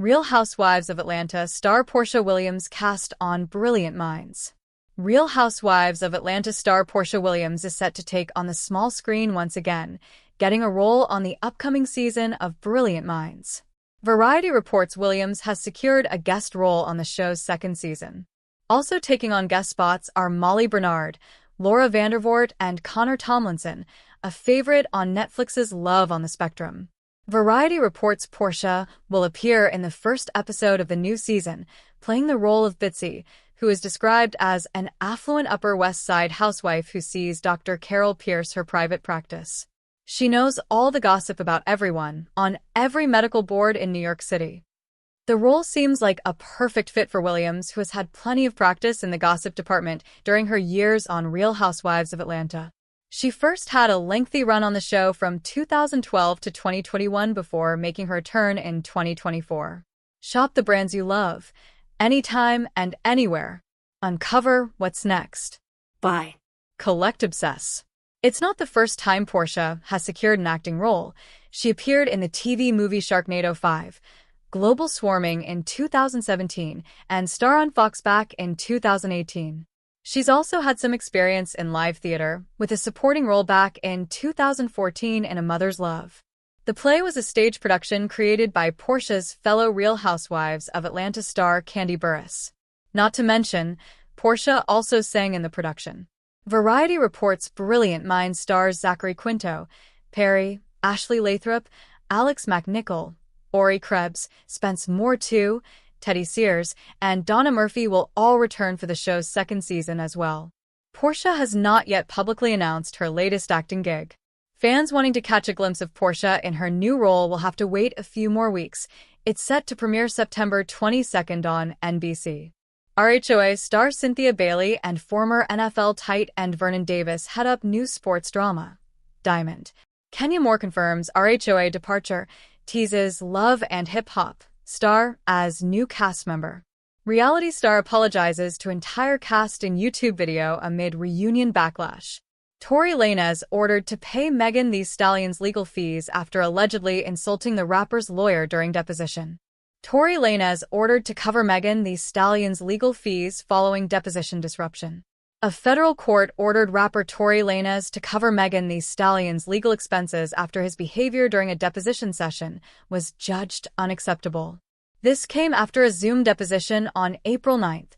Real Housewives of Atlanta star Porsha Williams cast on Brilliant Minds. Real Housewives of Atlanta star Porsha Williams is set to take on the small screen once again, getting a role on the upcoming season of Brilliant Minds. Variety reports Williams has secured a guest role on the show's second season. Also taking on guest spots are Molly Bernard, Laura Vandervoort, and Connor Tomlinson, a favorite on Netflix's Love on the Spectrum. Variety reports Porsha will appear in the first episode of the new season, playing the role of Bitsy, who is described as an affluent Upper West Side housewife who sees Dr. Carol Pierce her private practice. She knows all the gossip about everyone on every medical board in New York City. The role seems like a perfect fit for Williams, who has had plenty of practice in the gossip department during her years on Real Housewives of Atlanta. She first had a lengthy run on the show from 2012 to 2021 before making her return in 2024. Shop the brands you love, anytime and anywhere. Uncover what's next. Bye. Collect Obsess. It's not the first time Porsha has secured an acting role. She appeared in the TV movie Sharknado 5, Global Swarming in 2017, and star on Fox back in 2018. She's also had some experience in live theater, with a supporting role back in 2014 in A Mother's Love. The play was a stage production created by Porsha's fellow Real Housewives of Atlanta star Kandi Burruss. Not to mention, Porsha also sang in the production. Variety reports Brilliant Minds stars Zachary Quinto, Perry, Ashley Lathrop, Alex McNichol, Ori Krebs, Spence Moore II, Teddy Sears, and Donna Murphy will all return for the show's second season as well. Porsha has not yet publicly announced her latest acting gig. Fans wanting to catch a glimpse of Porsha in her new role will have to wait a few more weeks. It's set to premiere September 22nd on NBC. RHOA star Cynthia Bailey and former NFL tight end Vernon Davis head up new sports drama, Diamond. Kenya Moore confirms RHOA departure, teases Love and Hip Hop star as new cast member. Reality star apologizes to entire cast in YouTube video amid reunion backlash. Tory Lanez ordered to pay Megan Thee Stallion's legal fees after allegedly insulting the rapper's lawyer during deposition. Tory Lanez ordered to cover Megan Thee Stallion's legal fees following deposition disruption. A federal court ordered rapper Tory Lanez to cover Megan Thee Stallion's legal expenses after his behavior during a deposition session was judged unacceptable. This came after a Zoom deposition on April 9th,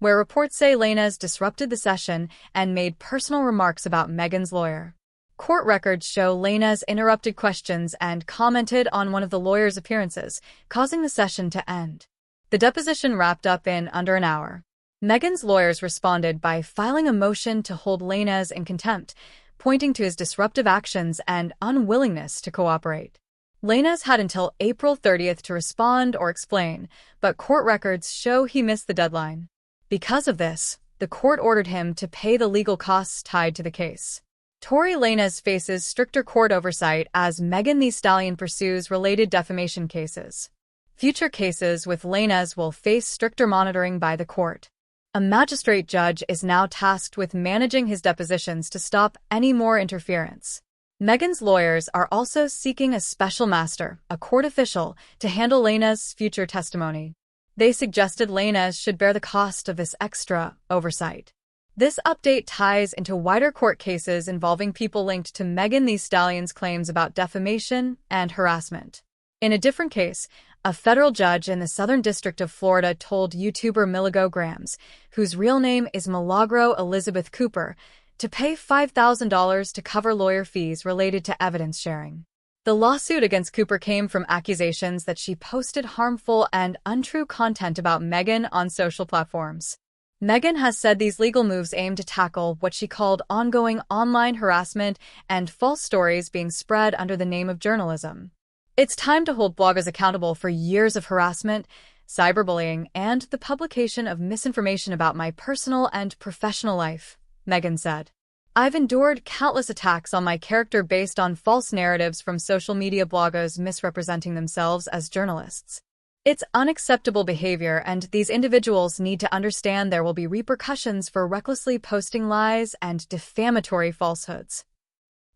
where reports say Lanez disrupted the session and made personal remarks about Megan's lawyer. Court records show Lanez interrupted questions and commented on one of the lawyer's appearances, causing the session to end. The deposition wrapped up in under an hour. Megan's lawyers responded by filing a motion to hold Lanez in contempt, pointing to his disruptive actions and unwillingness to cooperate. Lanez had until April 30th to respond or explain, but court records show he missed the deadline. Because of this, the court ordered him to pay the legal costs tied to the case. Tory Lanez faces stricter court oversight as Megan Thee Stallion pursues related defamation cases. Future cases with Lanez will face stricter monitoring by the court. A magistrate judge is now tasked with managing his depositions to stop any more interference. Megan's lawyers are also seeking a special master, a court official, to handle Lanez's future testimony. They suggested Lanez should bear the cost of this extra oversight. This update ties into wider court cases involving people linked to Megan Thee Stallion's claims about defamation and harassment. In a different case, a federal judge in the Southern District of Florida told YouTuber Milagro Grams, whose real name is Milagro Elizabeth Cooper, to pay $5,000 to cover lawyer fees related to evidence sharing. The lawsuit against Cooper came from accusations that she posted harmful and untrue content about Megan on social platforms. Megan has said these legal moves aim to tackle what she called ongoing online harassment and false stories being spread under the name of journalism. It's time to hold bloggers accountable for years of harassment, cyberbullying, and the publication of misinformation about my personal and professional life, Megan said. I've endured countless attacks on my character based on false narratives from social media bloggers misrepresenting themselves as journalists. It's unacceptable behavior, and these individuals need to understand there will be repercussions for recklessly posting lies and defamatory falsehoods.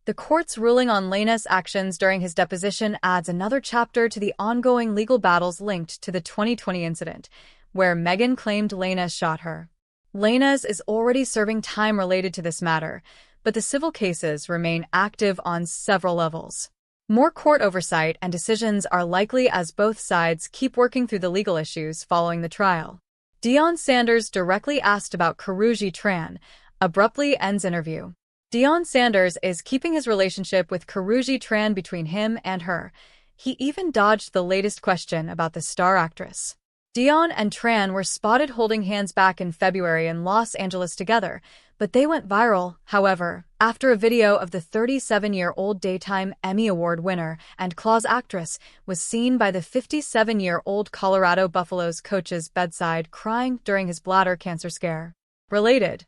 The court's ruling on Lena's actions during his deposition adds another chapter to the ongoing legal battles linked to the 2020 incident, where Meghan claimed Lena shot her. Lena's is already serving time related to this matter, but the civil cases remain active on several levels. More court oversight and decisions are likely as both sides keep working through the legal issues following the trial. Deion Sanders, directly asked about Karrueche Tran, abruptly ends interview. Deion Sanders is keeping his relationship with Karrueche Tran between him and her. He even dodged the latest question about the star actress. Deion and Tran were spotted holding hands back in February in Los Angeles together, but they went viral, however, after a video of the 37-year-old Daytime Emmy Award winner and Claws actress was seen by the 57-year-old Colorado Buffaloes coach's bedside crying during his bladder cancer scare. Related.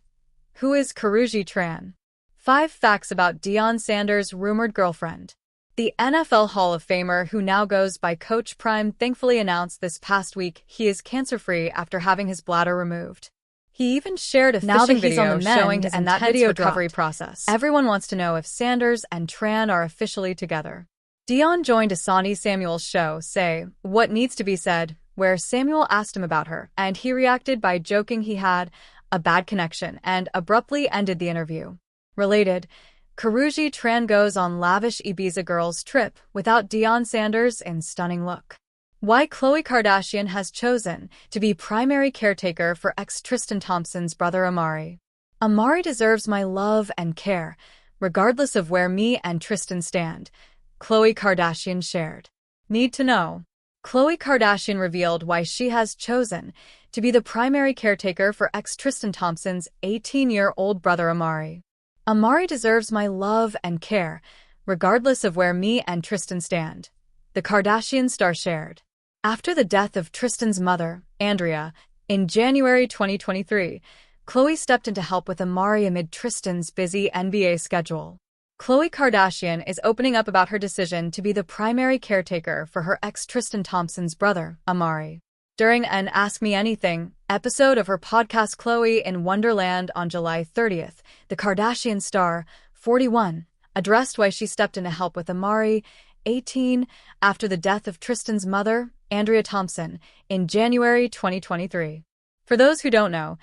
Who is Karrueche Tran? 5 facts about Deion Sanders' rumored girlfriend. The NFL Hall of Famer, who now goes by Coach Prime, thankfully announced this past week he is cancer-free after having his bladder removed. He even shared a fishing video showing his intense recovery process. Everyone wants to know if Sanders and Tran are officially together. Deion joined Asante Samuel's show, Say What Needs to Be Said, where Samuel asked him about her, and he reacted by joking he had a bad connection and abruptly ended the interview. Related. Karrueche Tran goes on lavish Ibiza girls trip without Deion Sanders in stunning look. Why Khloe Kardashian has chosen to be primary caretaker for ex-Tristan Thompson's brother Amari. Amari deserves my love and care, regardless of where me and Tristan stand, Khloe Kardashian shared. Need to know. Khloe Kardashian revealed why she has chosen to be the primary caretaker for ex-Tristan Thompson's 18-year-old brother Amari. Amari deserves my love and care, regardless of where me and Tristan stand, the Kardashian star shared. After the death of Tristan's mother, Andrea, in January 2023, Khloe stepped in to help with Amari amid Tristan's busy NBA schedule. Khloe Kardashian is opening up about her decision to be the primary caretaker for her ex Tristan Thompson's brother, Amari. During an Ask Me Anything episode of her podcast Khloe in Wonderland on July 30th, the Kardashian star, 41, addressed why she stepped in to help with Amari, 18, after the death of Tristan's mother, Andrea Thompson, in January 2023. For those who don't know,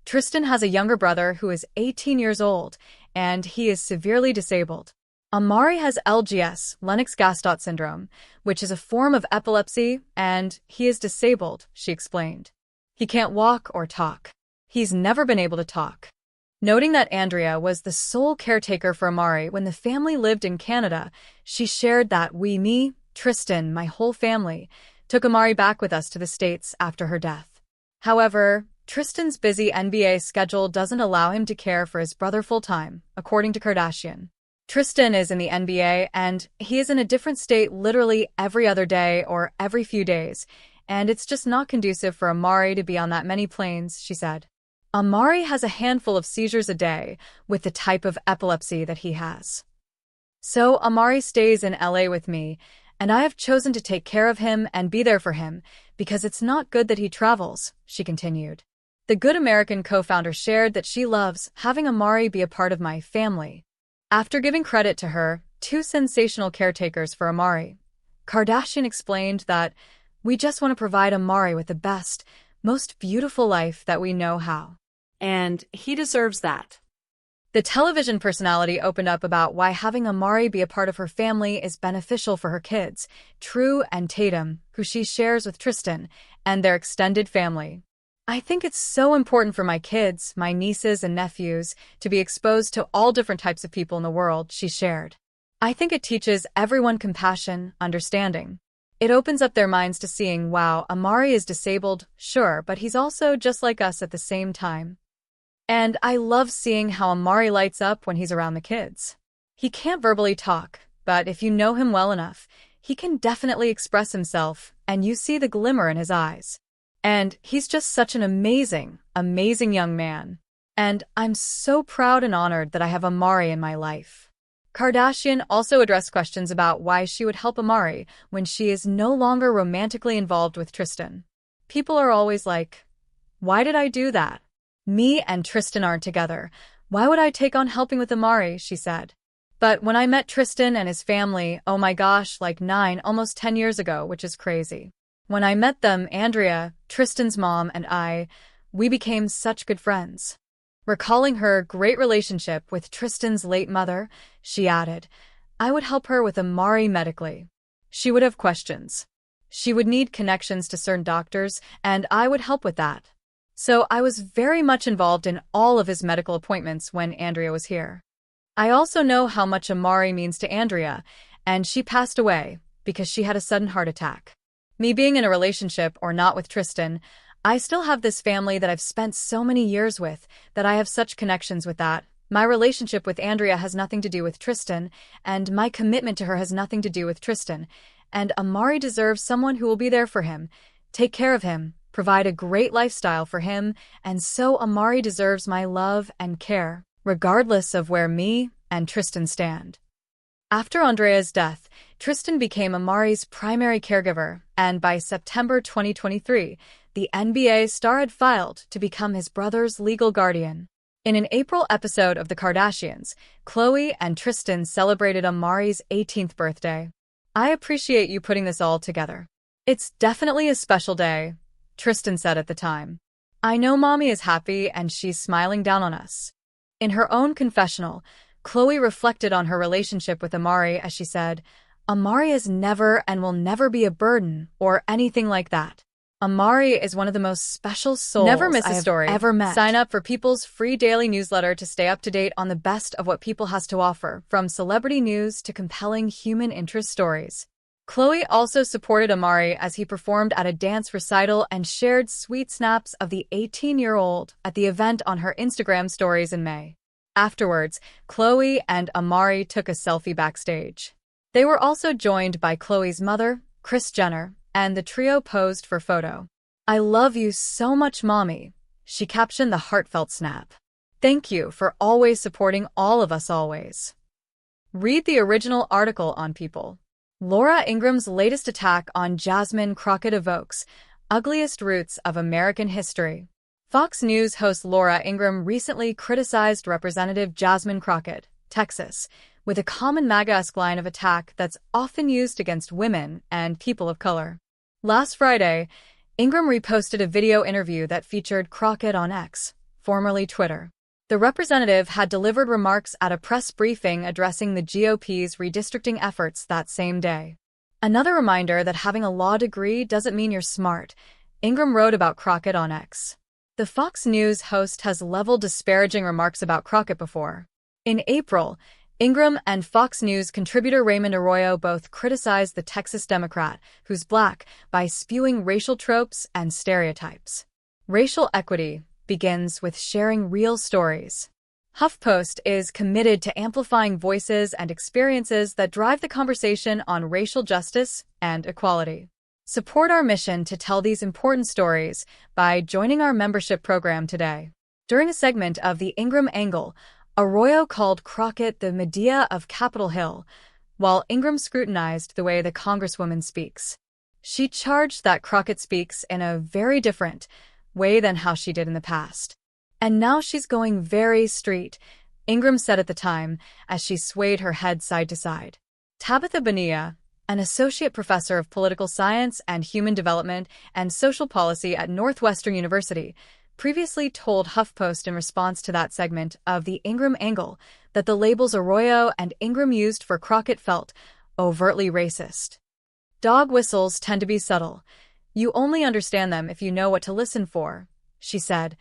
Tristan has a younger brother who is 18 years old, and he is severely disabled. Amari has LGS, Lennox-Gastaut syndrome, which is a form of epilepsy, and he is disabled, she explained. He can't walk or talk. He's never been able to talk. Noting that Andrea was the sole caretaker for Amari when the family lived in Canada, she shared that me, Tristan, my whole family, took Amari back with us to the States after her death. However, Tristan's busy NBA schedule doesn't allow him to care for his brother full-time, according to Kardashian. Tristan is in the NBA, and he is in a different state literally every other day or every few days, and it's just not conducive for Amari to be on that many planes, she said. Amari has a handful of seizures a day with the type of epilepsy that he has. So Amari stays in LA with me, and I have chosen to take care of him and be there for him because it's not good that he travels, she continued. The Good American co-founder shared that she loves having Amari be a part of my family. After giving credit to her 2 sensational caretakers for Amari, Kardashian explained that we just want to provide Amari with the best, most beautiful life that we know how. And he deserves that. The television personality opened up about why having Amari be a part of her family is beneficial for her kids, True and Tatum, who she shares with Tristan, and their extended family. I think it's so important for my kids, my nieces and nephews, to be exposed to all different types of people in the world, she shared. I think it teaches everyone compassion, understanding. It opens up their minds to seeing, wow, Amari is disabled, sure, but he's also just like us at the same time. And I love seeing how Amari lights up when he's around the kids. He can't verbally talk, but if you know him well enough, he can definitely express himself, and you see the glimmer in his eyes. And he's just such an amazing, amazing young man. And I'm so proud and honored that I have Amari in my life. Kardashian also addressed questions about why she would help Amari when she is no longer romantically involved with Tristan. People are always like, why did I do that? Me and Tristan aren't together. Why would I take on helping with Amari, she said. But when I met Tristan and his family, oh my gosh, like 9, almost 10 years ago, which is crazy. When I met them, Andrea, Tristan's mom, and we became such good friends. Recalling her great relationship with Tristan's late mother, she added, I would help her with Amari medically. She would have questions. She would need connections to certain doctors, and I would help with that. So I was very much involved in all of his medical appointments when Andrea was here. I also know how much Amari means to Andrea, and she passed away because she had a sudden heart attack. Me being in a relationship or not with Tristan, I still have this family that I've spent so many years with that I have such connections with that. My relationship with Andrea has nothing to do with Tristan, and my commitment to her has nothing to do with Tristan. And Amari deserves someone who will be there for him, take care of him, provide a great lifestyle for him, and so Amari deserves my love and care, regardless of where me and Tristan stand. After Andrea's death, Tristan became Amari's primary caregiver, and by September 2023, the NBA star had filed to become his brother's legal guardian. In an April episode of The Kardashians, Khloe and Tristan celebrated Amari's 18th birthday. I appreciate you putting this all together. It's definitely a special day, Tristan said at the time. I know Mommy is happy and she's smiling down on us. In her own confessional, Khloe reflected on her relationship with Amari as she said, Amari is never and will never be a burden or anything like that. Amari is one of the most special souls Never miss I a have story. ever met. Sign up for People's free daily newsletter to stay up to date on the best of what People has to offer, from celebrity news to compelling human interest stories. Khloe also supported Amari as he performed at a dance recital and shared sweet snaps of the 18-year-old at the event on her Instagram stories in May. Afterwards, Khloe and Amari took a selfie backstage. They were also joined by Khloe's mother, Kris Jenner, and the trio posed for photo. I love you so much, Mommy, she captioned the heartfelt snap. Thank you for always supporting all of us always. Read the original article on People. Laura Ingram's latest attack on Jasmine Crockett evokes ugliest roots of American history. Fox News host Laura Ingraham recently criticized Representative Jasmine Crockett, Texas, with a common MAGA-esque line of attack that's often used against women and people of color. Last Friday, Ingraham reposted a video interview that featured Crockett on X, formerly Twitter. The representative had delivered remarks at a press briefing addressing the GOP's redistricting efforts that same day. Another reminder that having a law degree doesn't mean you're smart, Ingraham wrote about Crockett on X. The Fox News host has leveled disparaging remarks about Crockett before. In April, Ingraham and Fox News contributor Raymond Arroyo both criticized the Texas Democrat, who's black, by spewing racial tropes and stereotypes. Racial equity begins with sharing real stories. HuffPost is committed to amplifying voices and experiences that drive the conversation on racial justice and equality. Support our mission to tell these important stories by joining our membership program today. During a segment of The Ingraham Angle, Arroyo called Crockett the Medea of Capitol Hill, while Ingraham scrutinized the way the Congresswoman speaks. She charged that Crockett speaks in a very different way than how she did in the past. And now she's going very street, Ingraham said at the time as she swayed her head side to side. Tabitha Bonilla, an associate professor of political science and human development and social policy at Northwestern University, previously told HuffPost in response to that segment of The Ingraham Angle that the labels Arroyo and Ingraham used for Crockett felt overtly racist. Dog whistles tend to be subtle. You only understand them if you know what to listen for, she said,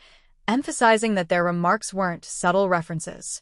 emphasizing that their remarks weren't subtle references.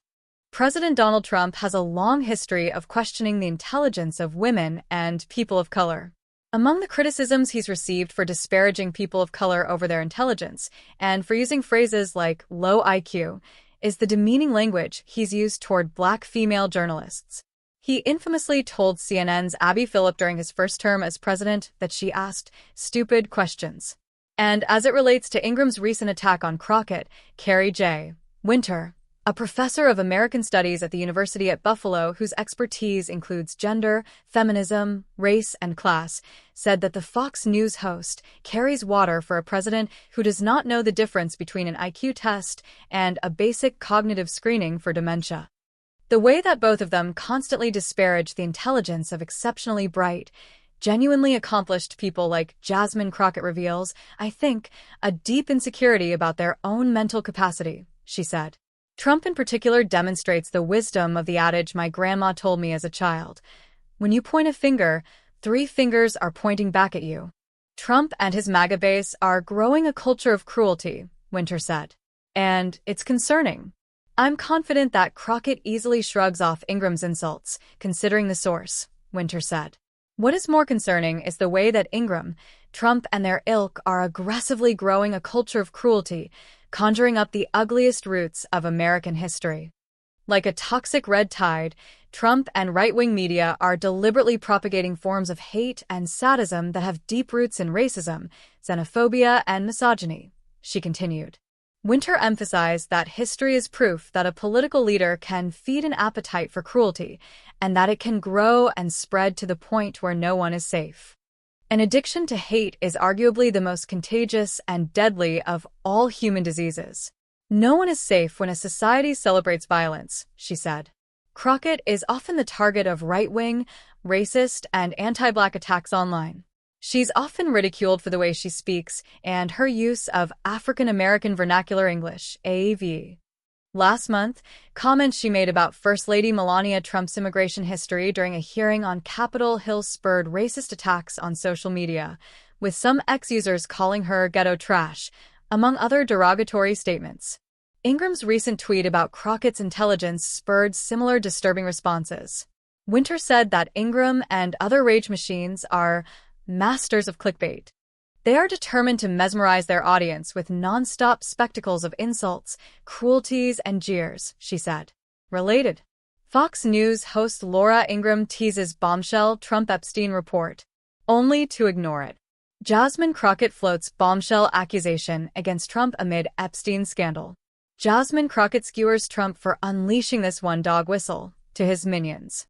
President Donald Trump has a long history of questioning the intelligence of women and people of color. Among the criticisms he's received for disparaging people of color over their intelligence and for using phrases like low IQ is the demeaning language he's used toward black female journalists. He infamously told CNN's Abby Phillip during his first term as president that she asked stupid questions. And as it relates to Ingraham's recent attack on Crockett, Carrie J. Winter, a professor of American Studies at the University at Buffalo whose expertise includes gender, feminism, race, and class, said that the Fox News host carries water for a president who does not know the difference between an IQ test and a basic cognitive screening for dementia. The way that both of them constantly disparage the intelligence of exceptionally bright, genuinely accomplished people like Jasmine Crockett reveals, I think, a deep insecurity about their own mental capacity, she said. Trump in particular demonstrates the wisdom of the adage my grandma told me as a child. When you point a finger, 3 fingers are pointing back at you. Trump and his MAGA base are growing a culture of cruelty, Winter said. And it's concerning. I'm confident that Crockett easily shrugs off Ingram's insults, considering the source, Winter said. What is more concerning is the way that Ingram, Trump, and their ilk are aggressively growing a culture of cruelty, conjuring up the ugliest roots of American history. Like a toxic red tide, Trump and right-wing media are deliberately propagating forms of hate and sadism that have deep roots in racism, xenophobia, and misogyny, she continued. Winter emphasized that history is proof that a political leader can feed an appetite for cruelty, and that it can grow and spread to the point where no one is safe. An addiction to hate is arguably the most contagious and deadly of all human diseases. No one is safe when a society celebrates violence, she said. Crockett is often the target of right-wing, racist, and anti-Black attacks online. She's often ridiculed for the way she speaks and her use of African American Vernacular English, AAVE. Last month, comments she made about First Lady Melania Trump's immigration history during a hearing on Capitol Hill spurred racist attacks on social media, with some ex-users calling her ghetto trash, among other derogatory statements. Ingram's recent tweet about Crockett's intelligence spurred similar disturbing responses. Winter said that Ingram and other rage machines are masters of clickbait. They are determined to mesmerize their audience with non-stop spectacles of insults, cruelties, and jeers, she said. Related. Fox News host Laura Ingraham teases bombshell Trump-Epstein report, only to ignore it. Jasmine Crockett floats bombshell accusation against Trump amid Epstein scandal. Jasmine Crockett skewers Trump for unleashing this one dog whistle to his minions.